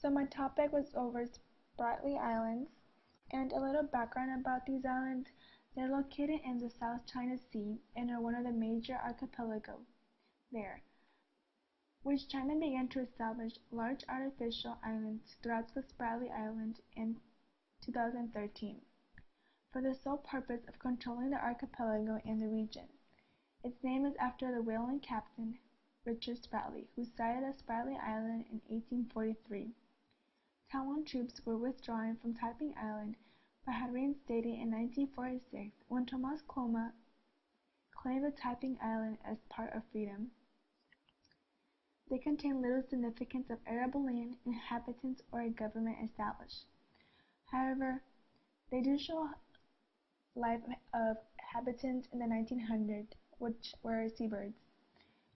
So my topic was over Spratly Islands, and a little background about these islands. They're located in the South China Sea and are one of the major archipelagos there, which China began to establish large artificial islands throughout the Spratly Island in 2013, for the sole purpose of controlling the archipelago and the region. Its name is after the whaling captain, Richard Spratly, who sighted the Spratly Island in 1843. Taiwan troops were withdrawing from Taiping Island but had reinstated in 1946 when Thomas Cloma claimed the Taiping Island as part of freedom. They contain little significance of arable land, inhabitants, or a government established. However, they do show life of inhabitants in the 1900s, which were seabirds.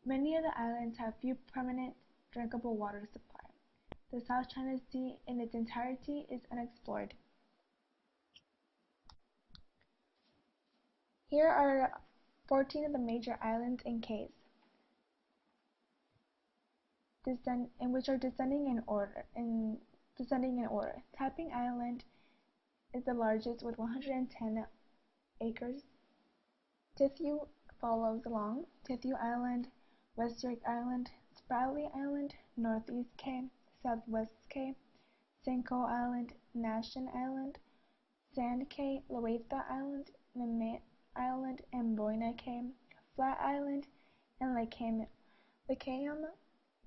Many of the islands have few permanent drinkable water supply. The South China Sea in its entirety is unexplored. Here are 14 of the major islands and cays, in which are descending in order. Taiping Island is the largest with 110 acres. Tithyu follows along. Tithyu Island, Western Island, Spratly Island, Northeast Cay, Southwest Cay, Senko Island, Nashan Island, Sand Cay, Loaitha Island, Mimit Island, and Boina Cay, Flat Island, and Lakayam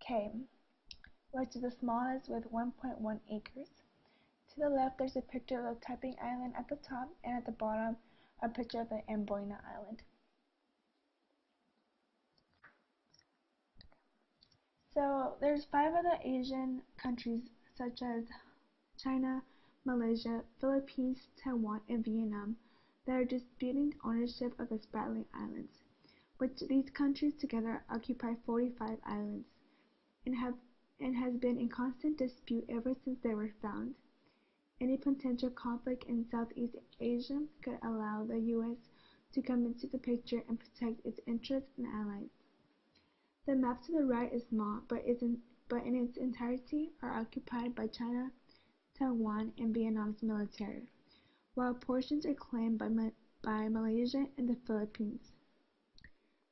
Cay, which is the smallest with 1.1 acres. To the left, there's a picture of Taiping Island at the top, and at the bottom, a picture of the Amboina Island. So there's 5 other Asian countries such as China, Malaysia, Philippines, Taiwan, and Vietnam that are disputing ownership of the Spratly Islands, which these countries together occupy 45 islands and has been in constant dispute ever since they were found. Any potential conflict in Southeast Asia could allow the U.S. to come into the picture and protect its interests and allies. The map to the right is small, but in its entirety are occupied by China, Taiwan, and Vietnam's military, while portions are claimed by Malaysia and the Philippines.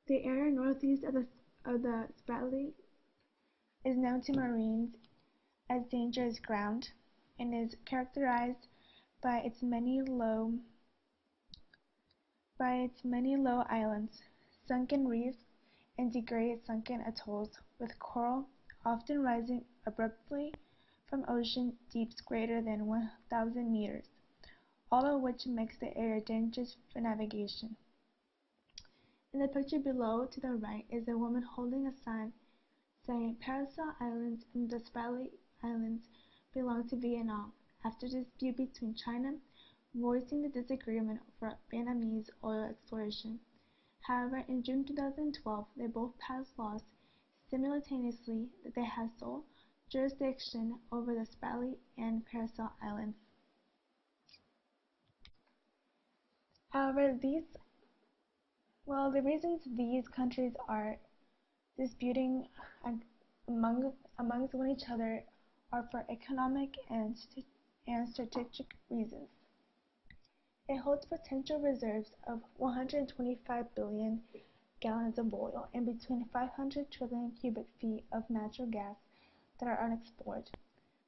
The area northeast of the Spratly is known to Marines as dangerous ground and is characterized by its many low islands, sunken reefs, and degraded sunken atolls with coral often rising abruptly from ocean depths greater than 1,000 meters, all of which makes the area dangerous for navigation. In the picture below to the right is a woman holding a sign saying Paracel Islands and the Spratly Islands belong to Vietnam after a dispute between China voicing the disagreement over Vietnamese oil exploration. However, in June 2012, they both passed laws simultaneously that they have sole jurisdiction over the Spratly and Paracel Islands. However, the reasons these countries are disputing amongst one each other are for economic and strategic reasons. It holds potential reserves of 125 billion gallons of oil and between 500 trillion cubic feet of natural gas that are unexplored.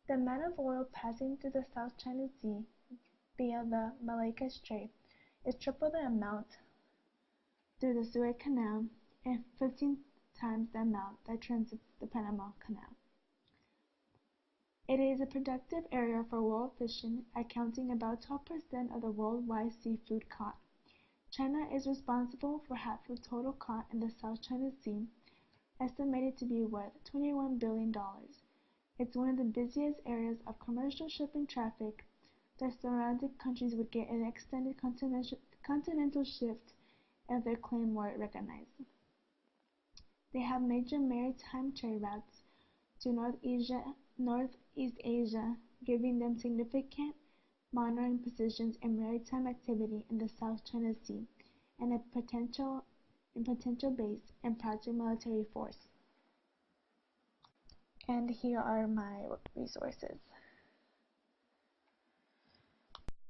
The amount of oil passing through the South China Sea via the Malacca Strait is triple the amount through the Suez Canal and 15 times the amount that transits the Panama Canal. It is a productive area for world fishing, accounting about 12% of the worldwide seafood caught. China is responsible for half the total caught in the South China Sea, estimated to be worth $21 billion. It's one of the busiest areas of commercial shipping traffic. The surrounding countries would get an extended continental shift if their claim were recognized. They have major maritime trade routes to Northeast Asia, giving them significant monitoring positions in maritime activity in the South China Sea and a potential base and project military force. and here are my resources.